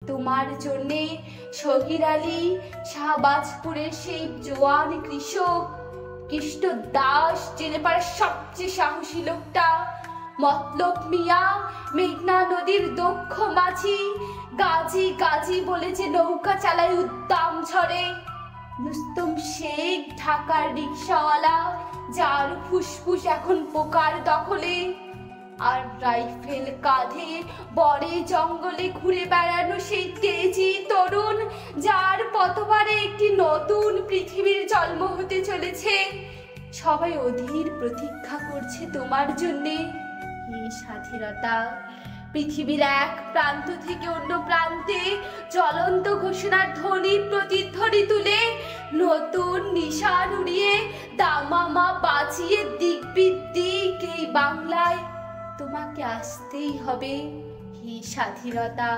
তোমার জন্যে শহীদ আলী, শাহবাজপুরের সেই জোয়ান কৃষক, কৃষ্ণ দাস জেলেপাড়ার সবচেয়ে সাহসী লোকটা, মতলব মিয়া মেঘনা নদীর দক্ষ মাঝি, গাজী গাজী বলে যে নৌকা চালায় উদ্দাম ঝড়ে, রুস্তম শেখ ঢাকার রিক্সাওয়ালা যার ফুসফুস এখন পোকার দখলে, আর রাইফেল কাঁধে বরে জঙ্গলে ঘুরে বেড়ানো সেই তেজি তরুণ যার পথবারে একটি নতুন পৃথিবীর জন্ম হতে চলেছে। সবাই অধীর প্রতীক্ষা করছে তোমার জন্যে। হে স্বাধীনতা, পৃথিবীর এক প্রান্ত থেকে অন্য প্রান্তে জ্বলন্ত ঘোষণার ধ্বনি প্রতিধ্বনি তুলে নতুন নিশান উড়িয়ে দামামা বাজিয়ে দিক বিদিক এই বাংলায় তোমাকে আসতেই হবে। হে স্বাধীনতা।